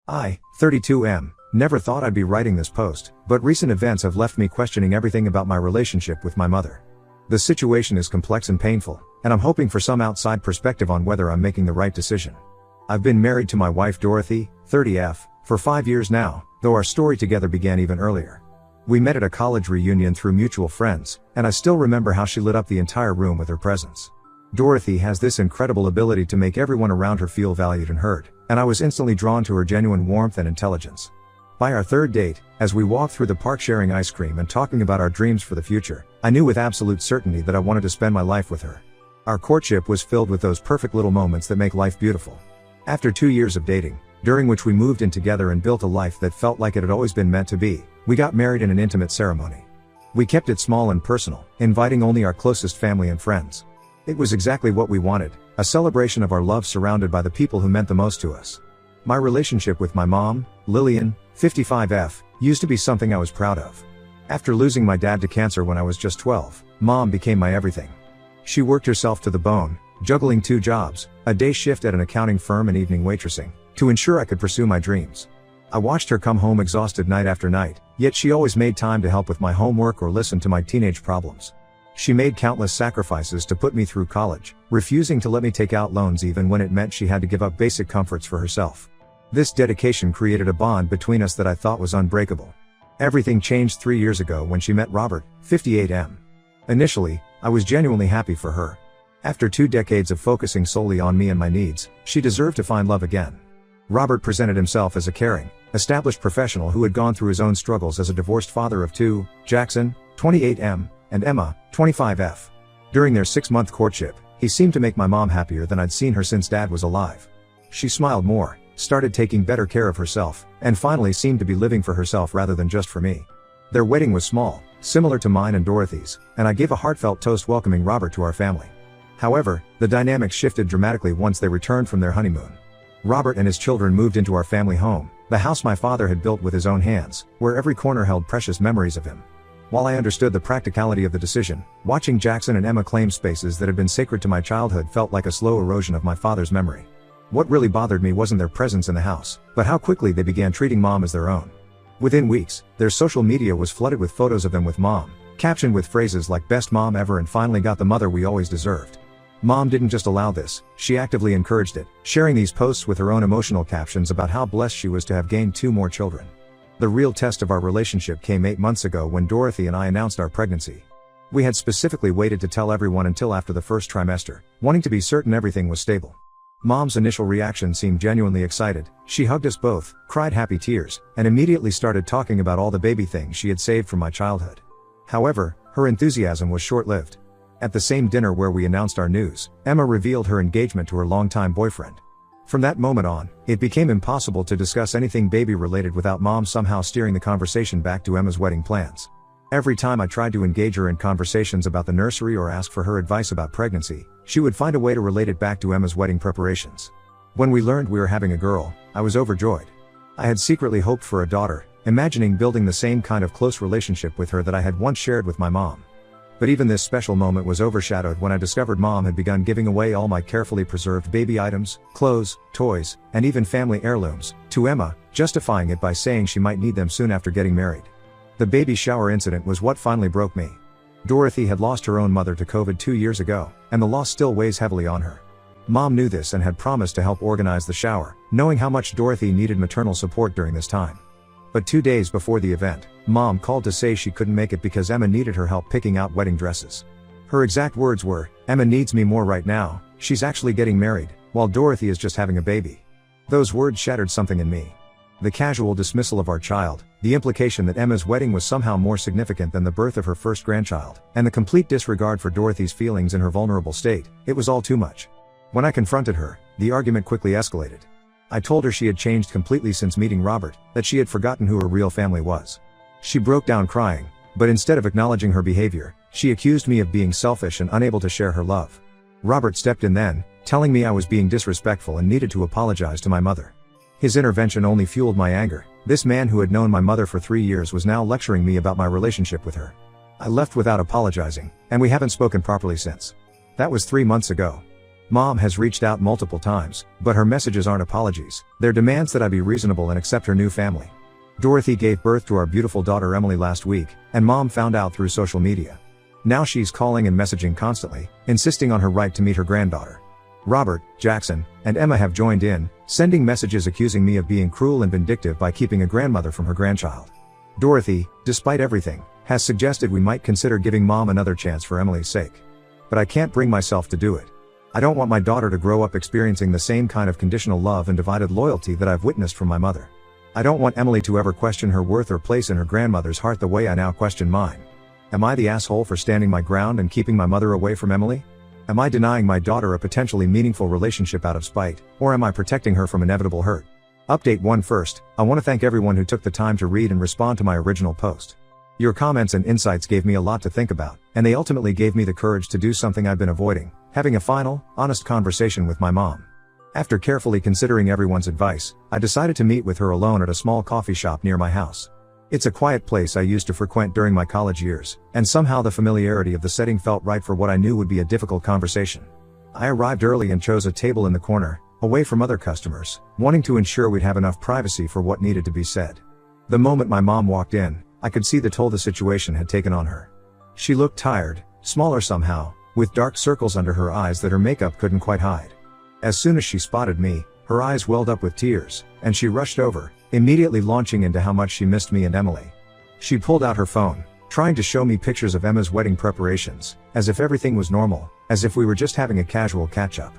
I, 32M, never thought I'd be writing this post, but recent events have left me questioning everything about my relationship with my mother. The situation is complex and painful, and I'm hoping for some outside perspective on whether I'm making the right decision. I've been married to my wife Dorothy, 30F, for 5 years now, though our story together began even earlier. We met at a college reunion through mutual friends, and I still remember how she lit up the entire room with her presence. Dorothy has this incredible ability to make everyone around her feel valued and heard, and I was instantly drawn to her genuine warmth and intelligence. By our third date, as we walked through the park sharing ice cream and talking about our dreams for the future, I knew with absolute certainty that I wanted to spend my life with her. Our courtship was filled with those perfect little moments that make life beautiful. After 2 years of dating, during which we moved in together and built a life that felt like it had always been meant to be, we got married in an intimate ceremony. We kept it small and personal, inviting only our closest family and friends. It was exactly what we wanted, a celebration of our love surrounded by the people who meant the most to us. My relationship with my mom, Lillian, 55F, used to be something I was proud of. After losing my dad to cancer when I was just 12, Mom became my everything. She worked herself to the bone, juggling 2 jobs, a day shift at an accounting firm and evening waitressing, to ensure I could pursue my dreams. I watched her come home exhausted night after night, yet she always made time to help with my homework or listen to my teenage problems. She made countless sacrifices to put me through college, refusing to let me take out loans even when it meant she had to give up basic comforts for herself. This dedication created a bond between us that I thought was unbreakable. Everything changed 3 years ago when she met Robert, 58M. Initially, I was genuinely happy for her. After 2 decades of focusing solely on me and my needs, she deserved to find love again. Robert presented himself as a caring, established professional who had gone through his own struggles as a divorced father of 2, Jackson, 28M, and Emma, 25F. During their 6-month courtship, he seemed to make my mom happier than I'd seen her since Dad was alive. She smiled more, started taking better care of herself, and finally seemed to be living for herself rather than just for me. Their wedding was small, similar to mine and Dorothy's, and I gave a heartfelt toast welcoming Robert to our family. However, the dynamic shifted dramatically once they returned from their honeymoon. Robert and his children moved into our family home, the house my father had built with his own hands, where every corner held precious memories of him. While I understood the practicality of the decision, watching Jackson and Emma claim spaces that had been sacred to my childhood felt like a slow erosion of my father's memory. What really bothered me wasn't their presence in the house, but how quickly they began treating Mom as their own. Within weeks, their social media was flooded with photos of them with Mom, captioned with phrases like "best mom ever" and "finally got the mother we always deserved." Mom didn't just allow this, she actively encouraged it, sharing these posts with her own emotional captions about how blessed she was to have gained 2 more children. The real test of our relationship came 8 months ago when Dorothy and I announced our pregnancy. We had specifically waited to tell everyone until after the first trimester, wanting to be certain everything was stable. Mom's initial reaction seemed genuinely excited. She hugged us both, cried happy tears, and immediately started talking about all the baby things she had saved from my childhood. However, her enthusiasm was short-lived. At the same dinner where we announced our news, Emma revealed her engagement to her longtime boyfriend. From that moment on, it became impossible to discuss anything baby-related without Mom somehow steering the conversation back to Emma's wedding plans. Every time I tried to engage her in conversations about the nursery or ask for her advice about pregnancy, she would find a way to relate it back to Emma's wedding preparations. When we learned we were having a girl, I was overjoyed. I had secretly hoped for a daughter, imagining building the same kind of close relationship with her that I had once shared with my mom. But even this special moment was overshadowed when I discovered Mom had begun giving away all my carefully preserved baby items, clothes, toys, and even family heirlooms, to Emma, justifying it by saying she might need them soon after getting married. The baby shower incident was what finally broke me. Dorothy had lost her own mother to COVID 2 years ago, and the loss still weighs heavily on her. Mom knew this and had promised to help organize the shower, knowing how much Dorothy needed maternal support during this time. But 2 days before the event, Mom called to say she couldn't make it because Emma needed her help picking out wedding dresses. Her exact words were, "Emma needs me more right now, she's actually getting married, while Dorothy is just having a baby." Those words shattered something in me. The casual dismissal of our child, the implication that Emma's wedding was somehow more significant than the birth of her first grandchild, and the complete disregard for Dorothy's feelings in her vulnerable state, it was all too much. When I confronted her, the argument quickly escalated. I told her she had changed completely since meeting Robert, that she had forgotten who her real family was. She broke down crying, but instead of acknowledging her behavior, she accused me of being selfish and unable to share her love. Robert stepped in then, telling me I was being disrespectful and needed to apologize to my mother. His intervention only fueled my anger. This man who had known my mother for 3 years was now lecturing me about my relationship with her. I left without apologizing, and we haven't spoken properly since. That was 3 months ago. Mom has reached out multiple times, but her messages aren't apologies, they're demands that I be reasonable and accept her new family. Dorothy gave birth to our beautiful daughter Emily last week, and Mom found out through social media. Now she's calling and messaging constantly, insisting on her right to meet her granddaughter. Robert, Jackson, and Emma have joined in, sending messages accusing me of being cruel and vindictive by keeping a grandmother from her grandchild. Dorothy, despite everything, has suggested we might consider giving Mom another chance for Emily's sake. But I can't bring myself to do it. I don't want my daughter to grow up experiencing the same kind of conditional love and divided loyalty that I've witnessed from my mother. I don't want Emily to ever question her worth or place in her grandmother's heart the way I now question mine. Am I the asshole for standing my ground and keeping my mother away from Emily? Am I denying my daughter a potentially meaningful relationship out of spite, or am I protecting her from inevitable hurt? Update 1 First, I want to thank everyone who took the time to read and respond to my original post. Your comments and insights gave me a lot to think about, and they ultimately gave me the courage to do something I've been avoiding, having a final, honest conversation with my mom. After carefully considering everyone's advice, I decided to meet with her alone at a small coffee shop near my house. It's a quiet place I used to frequent during my college years, and somehow the familiarity of the setting felt right for what I knew would be a difficult conversation. I arrived early and chose a table in the corner, away from other customers, wanting to ensure we'd have enough privacy for what needed to be said. The moment my mom walked in, I could see the toll the situation had taken on her. She looked tired, smaller somehow, with dark circles under her eyes that her makeup couldn't quite hide. As soon as she spotted me, her eyes welled up with tears, and she rushed over, immediately launching into how much she missed me and Emily. She pulled out her phone, trying to show me pictures of Emma's wedding preparations, as if everything was normal, as if we were just having a casual catch-up.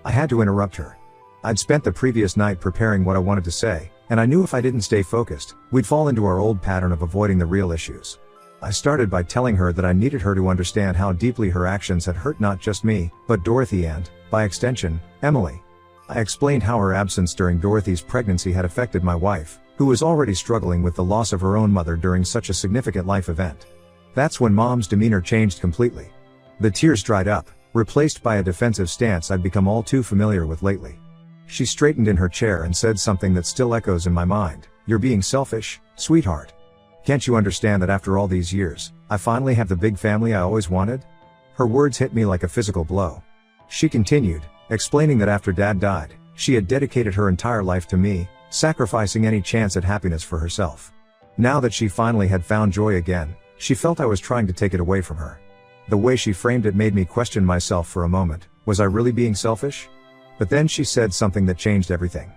I had to interrupt her. I'd spent the previous night preparing what I wanted to say, and I knew if I didn't stay focused, we'd fall into our old pattern of avoiding the real issues. I started by telling her that I needed her to understand how deeply her actions had hurt not just me, but Dorothy and, by extension, Emily. I explained how her absence during Dorothy's pregnancy had affected my wife, who was already struggling with the loss of her own mother during such a significant life event. That's when Mom's demeanor changed completely. The tears dried up, replaced by a defensive stance I'd become all too familiar with lately. She straightened in her chair and said something that still echoes in my mind. "You're being selfish, sweetheart. Can't you understand that after all these years, I finally have the big family I always wanted?" Her words hit me like a physical blow. She continued, explaining that after Dad died, she had dedicated her entire life to me, sacrificing any chance at happiness for herself. Now that she finally had found joy again, she felt I was trying to take it away from her. The way she framed it made me question myself for a moment. Was I really being selfish? But then she said something that changed everything.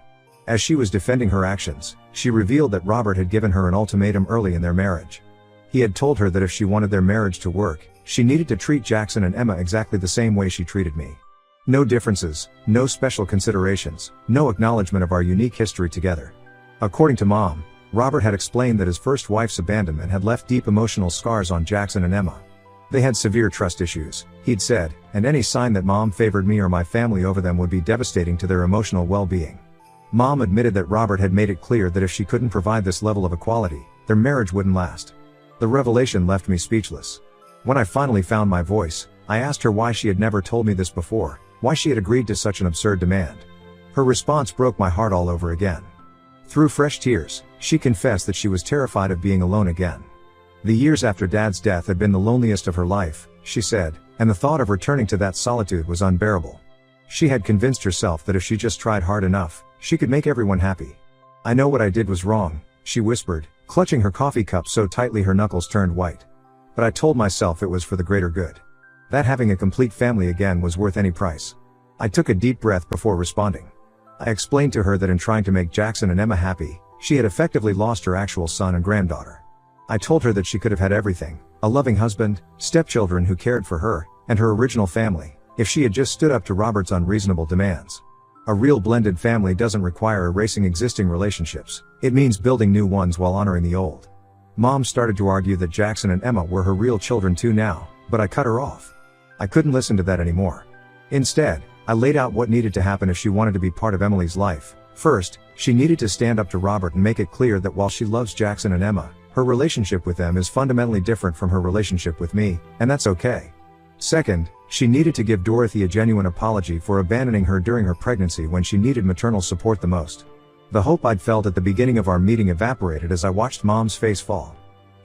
As she was defending her actions, she revealed that Robert had given her an ultimatum early in their marriage. He had told her that if she wanted their marriage to work, she needed to treat Jackson and Emma exactly the same way she treated me. No differences, no special considerations, no acknowledgement of our unique history together. According to Mom, Robert had explained that his first wife's abandonment had left deep emotional scars on Jackson and Emma. They had severe trust issues, he'd said, and any sign that Mom favored me or my family over them would be devastating to their emotional well-being. Mom admitted that Robert had made it clear that if she couldn't provide this level of equality, their marriage wouldn't last. The revelation left me speechless. When I finally found my voice, I asked her why she had never told me this before, why she had agreed to such an absurd demand. Her response broke my heart all over again. Through fresh tears, she confessed that she was terrified of being alone again. The years after Dad's death had been the loneliest of her life, she said, and the thought of returning to that solitude was unbearable. She had convinced herself that if she just tried hard enough, she could make everyone happy. "I know what I did was wrong," she whispered, clutching her coffee cup so tightly her knuckles turned white. But I told myself it was for the greater good. That having a complete family again was worth any price. I took a deep breath before responding. I explained to her that in trying to make Jackson and Emma happy, she had effectively lost her actual son and granddaughter. I told her that she could have had everything, a loving husband, stepchildren who cared for her, and her original family, if she had just stood up to Robert's unreasonable demands. A real blended family doesn't require erasing existing relationships, it means building new ones while honoring the old. Mom started to argue that Jackson and Emma were her real children too now, but I cut her off. I couldn't listen to that anymore. Instead, I laid out what needed to happen if she wanted to be part of Emily's life. First, she needed to stand up to Robert and make it clear that while she loves Jackson and Emma, her relationship with them is fundamentally different from her relationship with me, and that's okay. Second, she needed to give Dorothy a genuine apology for abandoning her during her pregnancy when she needed maternal support the most. The hope I'd felt at the beginning of our meeting evaporated as I watched Mom's face fall.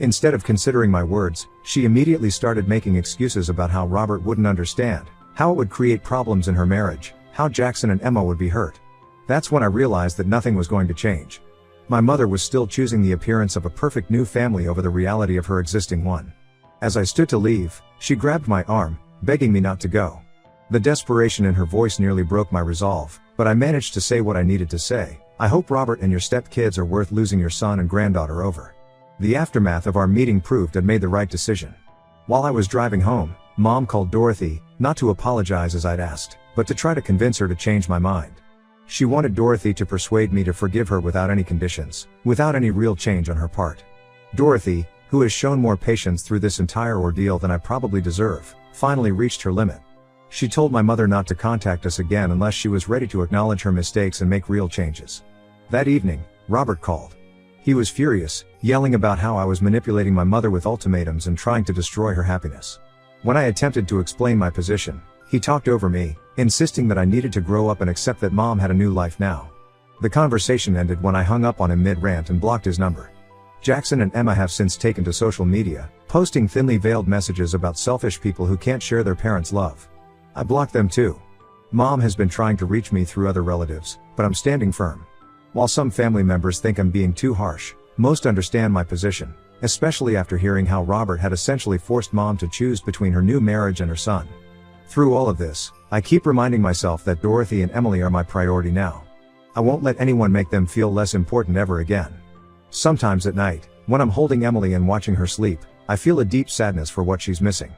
Instead of considering my words, she immediately started making excuses about how Robert wouldn't understand, how it would create problems in her marriage, how Jackson and Emma would be hurt. That's when I realized that nothing was going to change. My mother was still choosing the appearance of a perfect new family over the reality of her existing one. As I stood to leave, she grabbed my arm, begging me not to go. The desperation in her voice nearly broke my resolve, but I managed to say what I needed to say. I hope Robert and your stepkids are worth losing your son and granddaughter over. The aftermath of our meeting proved I'd made the right decision. While I was driving home, Mom called Dorothy, not to apologize as I'd asked, but to try to convince her to change my mind. She wanted Dorothy to persuade me to forgive her without any conditions, without any real change on her part. Dorothy, who has shown more patience through this entire ordeal than I probably deserve, finally reached her limit. She told my mother not to contact us again unless she was ready to acknowledge her mistakes and make real changes. That evening, Robert called. He was furious, yelling about how I was manipulating my mother with ultimatums and trying to destroy her happiness. When I attempted to explain my position, he talked over me, insisting that I needed to grow up and accept that Mom had a new life now. The conversation ended when I hung up on him mid-rant and blocked his number. Jackson and Emma have since taken to social media, posting thinly veiled messages about selfish people who can't share their parents' love. I blocked them too. Mom has been trying to reach me through other relatives, but I'm standing firm. While some family members think I'm being too harsh, most understand my position, especially after hearing how Robert had essentially forced Mom to choose between her new marriage and her son. Through all of this, I keep reminding myself that Dorothy and Emily are my priority now. I won't let anyone make them feel less important ever again. Sometimes at night, when I'm holding Emily and watching her sleep, I feel a deep sadness for what she's missing.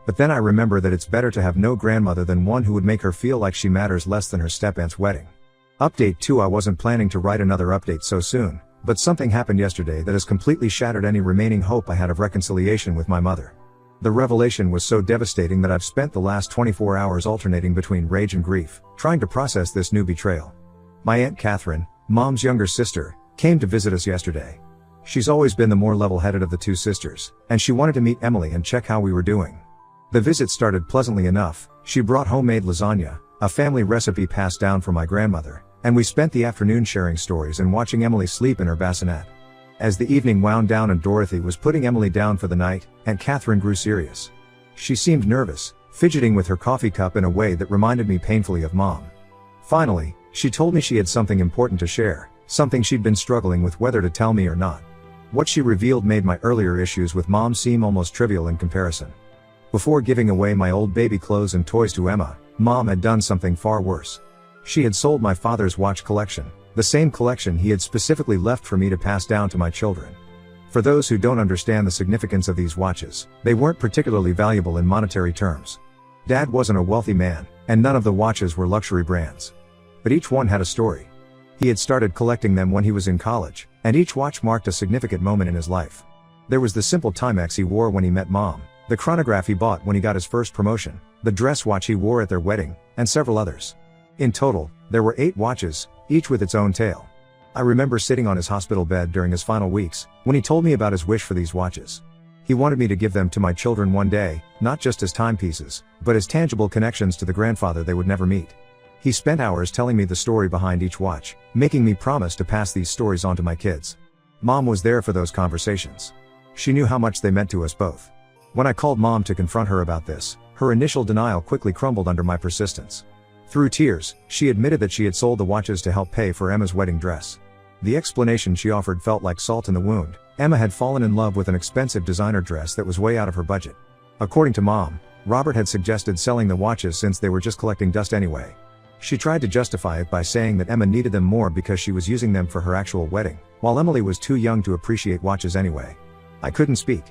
But then I remember that it's better to have no grandmother than one who would make her feel like she matters less than her step-aunt's wedding. Update 2: I wasn't planning to write another update so soon, but something happened yesterday that has completely shattered any remaining hope I had of reconciliation with my mother. The revelation was so devastating that I've spent the last 24 hours alternating between rage and grief, trying to process this new betrayal. My Aunt Catherine, Mom's younger sister, came to visit us yesterday. She's always been the more level-headed of the two sisters, and she wanted to meet Emily and check how we were doing. The visit started pleasantly enough. She brought homemade lasagna, a family recipe passed down from my grandmother, and we spent the afternoon sharing stories and watching Emily sleep in her bassinet. As the evening wound down and Dorothy was putting Emily down for the night, Aunt Catherine grew serious. She seemed nervous, fidgeting with her coffee cup in a way that reminded me painfully of Mom. Finally, she told me she had something important to share, something she'd been struggling with whether to tell me or not. What she revealed made my earlier issues with Mom seem almost trivial in comparison. Before giving away my old baby clothes and toys to Emma, Mom had done something far worse. She had sold my father's watch collection, the same collection he had specifically left for me to pass down to my children. For those who don't understand the significance of these watches, they weren't particularly valuable in monetary terms. Dad wasn't a wealthy man, and none of the watches were luxury brands. But each one had a story. He had started collecting them when he was in college, and each watch marked a significant moment in his life. There was the simple Timex he wore when he met Mom, the chronograph he bought when he got his first promotion, the dress watch he wore at their wedding, and several others. In total, there were 8 watches, each with its own tale. I remember sitting on his hospital bed during his final weeks, when he told me about his wish for these watches. He wanted me to give them to my children one day, not just as timepieces, but as tangible connections to the grandfather they would never meet. He spent hours telling me the story behind each watch, making me promise to pass these stories on to my kids. Mom was there for those conversations. She knew how much they meant to us both. When I called Mom to confront her about this, her initial denial quickly crumbled under my persistence. Through tears, she admitted that she had sold the watches to help pay for Emma's wedding dress. The explanation she offered felt like salt in the wound. Emma had fallen in love with an expensive designer dress that was way out of her budget. According to Mom, Robert had suggested selling the watches since they were just collecting dust anyway. She tried to justify it by saying that Emma needed them more because she was using them for her actual wedding, while Emily was too young to appreciate watches anyway. I couldn't speak.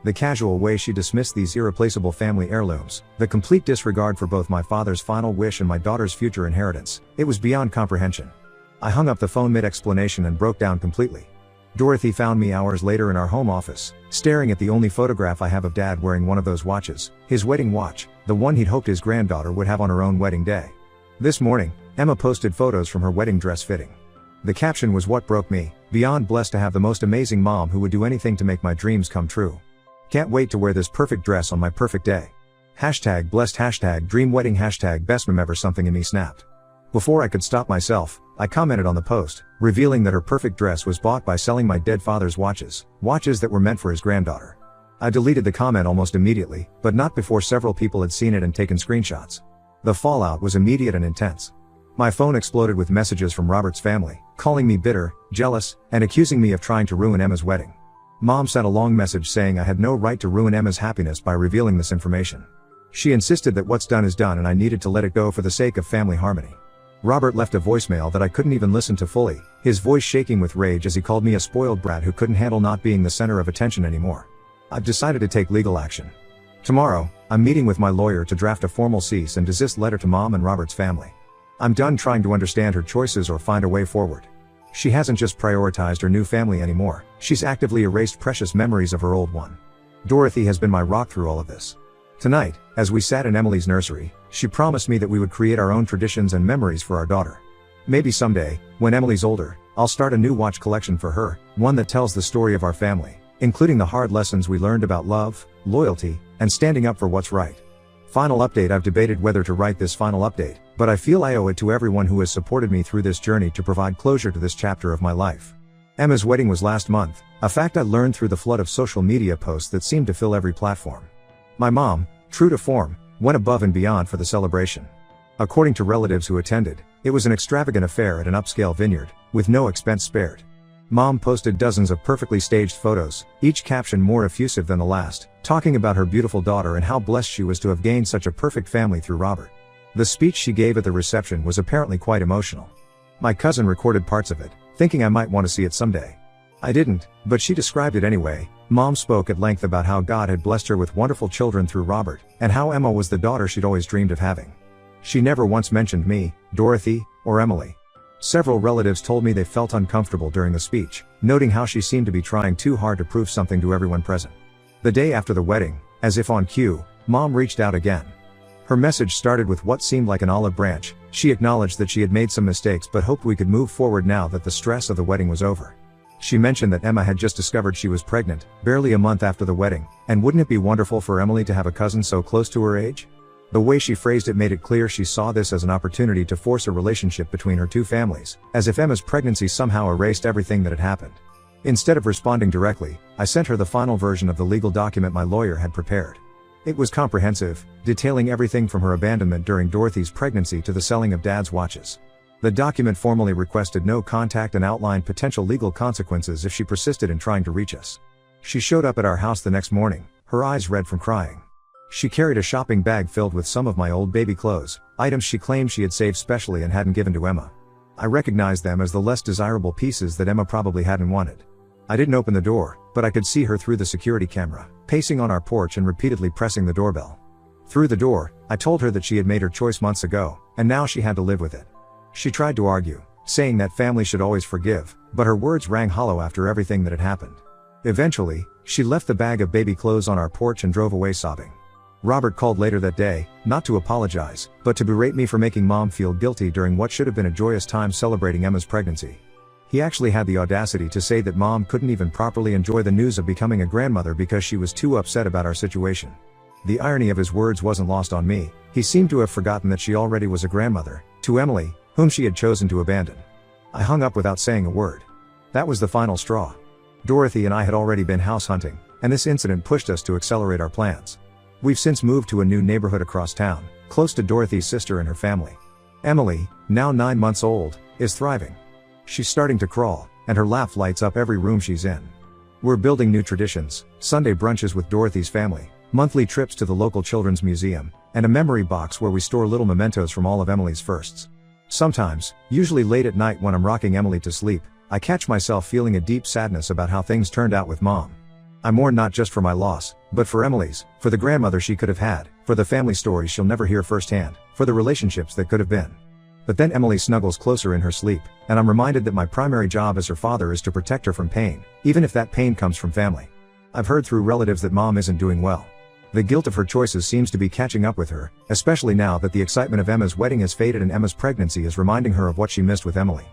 The casual way she dismissed these irreplaceable family heirlooms, the complete disregard for both my father's final wish and my daughter's future inheritance, it was beyond comprehension. I hung up the phone mid-explanation and broke down completely. Dorothy found me hours later in our home office, staring at the only photograph I have of Dad wearing one of those watches, his wedding watch, the one he'd hoped his granddaughter would have on her own wedding day. This morning, Emma posted photos from her wedding dress fitting. The caption was what broke me: beyond blessed to have the most amazing mom who would do anything to make my dreams come true. Can't wait to wear this perfect dress on my perfect day. Hashtag blessed, hashtag dream wedding, hashtag best mom ever. Something in me snapped. Before I could stop myself, I commented on the post, revealing that her perfect dress was bought by selling my dead father's watches that were meant for his granddaughter. I deleted the comment almost immediately, but not before several people had seen it and taken screenshots. The fallout was immediate and intense. My phone exploded with messages from Robert's family, calling me bitter, jealous, and accusing me of trying to ruin Emma's wedding. Mom sent a long message saying I had no right to ruin Emma's happiness by revealing this information. She insisted that what's done is done and I needed to let it go for the sake of family harmony. Robert left a voicemail that I couldn't even listen to fully, his voice shaking with rage as he called me a spoiled brat who couldn't handle not being the center of attention anymore. I've decided to take legal action. Tomorrow, I'm meeting with my lawyer to draft a formal cease and desist letter to Mom and Robert's family. I'm done trying to understand her choices or find a way forward. She hasn't just prioritized her new family anymore, she's actively erased precious memories of her old one. Dorothy has been my rock through all of this. Tonight, as we sat in Emily's nursery, she promised me that we would create our own traditions and memories for our daughter. Maybe someday, when Emily's older, I'll start a new watch collection for her, one that tells the story of our family, including the hard lessons we learned about love, loyalty, and standing up for what's right. Final update: I've debated whether to write this final update, but I feel I owe it to everyone who has supported me through this journey to provide closure to this chapter of my life. Emma's wedding was last month, a fact I learned through the flood of social media posts that seemed to fill every platform. My mom, true to form, went above and beyond for the celebration. According to relatives who attended, it was an extravagant affair at an upscale vineyard, with no expense spared. Mom posted dozens of perfectly staged photos, each caption more effusive than the last, talking about her beautiful daughter and how blessed she was to have gained such a perfect family through Robert. The speech she gave at the reception was apparently quite emotional. My cousin recorded parts of it, thinking I might want to see it someday. I didn't, but she described it anyway. Mom spoke at length about how God had blessed her with wonderful children through Robert, and how Emma was the daughter she'd always dreamed of having. She never once mentioned me, Dorothy, or Emily. Several relatives told me they felt uncomfortable during the speech, noting how she seemed to be trying too hard to prove something to everyone present. The day after the wedding, as if on cue, Mom reached out again. Her message started with what seemed like an olive branch. She acknowledged that she had made some mistakes but hoped we could move forward now that the stress of the wedding was over. She mentioned that Emma had just discovered she was pregnant, barely a month after the wedding, and wouldn't it be wonderful for Emily to have a cousin so close to her age? The way she phrased it made it clear she saw this as an opportunity to force a relationship between her two families, as if Emma's pregnancy somehow erased everything that had happened. Instead of responding directly, I sent her the final version of the legal document my lawyer had prepared. It was comprehensive, detailing everything from her abandonment during Dorothy's pregnancy to the selling of Dad's watches. The document formally requested no contact and outlined potential legal consequences if she persisted in trying to reach us. She showed up at our house the next morning, her eyes red from crying. She carried a shopping bag filled with some of my old baby clothes, items she claimed she had saved specially and hadn't given to Emma. I recognized them as the less desirable pieces that Emma probably hadn't wanted. I didn't open the door, but I could see her through the security camera, pacing on our porch and repeatedly pressing the doorbell. Through the door, I told her that she had made her choice months ago, and now she had to live with it. She tried to argue, saying that family should always forgive, but her words rang hollow after everything that had happened. Eventually, she left the bag of baby clothes on our porch and drove away sobbing. Robert called later that day, not to apologize, but to berate me for making Mom feel guilty during what should have been a joyous time celebrating Emma's pregnancy. He actually had the audacity to say that Mom couldn't even properly enjoy the news of becoming a grandmother because she was too upset about our situation. The irony of his words wasn't lost on me. He seemed to have forgotten that she already was a grandmother, to Emily, whom she had chosen to abandon. I hung up without saying a word. That was the final straw. Dorothy and I had already been house hunting, and this incident pushed us to accelerate our plans. We've since moved to a new neighborhood across town, close to Dorothy's sister and her family. Emily, now 9 months old, is thriving. She's starting to crawl, and her laugh lights up every room she's in. We're building new traditions: Sunday brunches with Dorothy's family, monthly trips to the local children's museum, and a memory box where we store little mementos from all of Emily's firsts. Sometimes, usually late at night when I'm rocking Emily to sleep, I catch myself feeling a deep sadness about how things turned out with Mom. I mourn not just for my loss, but for Emily's, for the grandmother she could have had, for the family stories she'll never hear firsthand, for the relationships that could have been. But then Emily snuggles closer in her sleep, and I'm reminded that my primary job as her father is to protect her from pain, even if that pain comes from family. I've heard through relatives that Mom isn't doing well. The guilt of her choices seems to be catching up with her, especially now that the excitement of Emma's wedding has faded and Emma's pregnancy is reminding her of what she missed with Emily.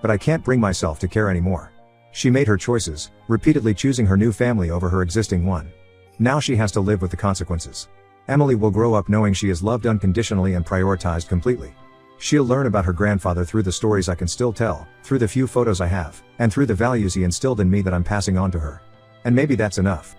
But I can't bring myself to care anymore. She made her choices, repeatedly choosing her new family over her existing one. Now she has to live with the consequences. Emily will grow up knowing she is loved unconditionally and prioritized completely. She'll learn about her grandfather through the stories I can still tell, through the few photos I have, and through the values he instilled in me that I'm passing on to her. And maybe that's enough.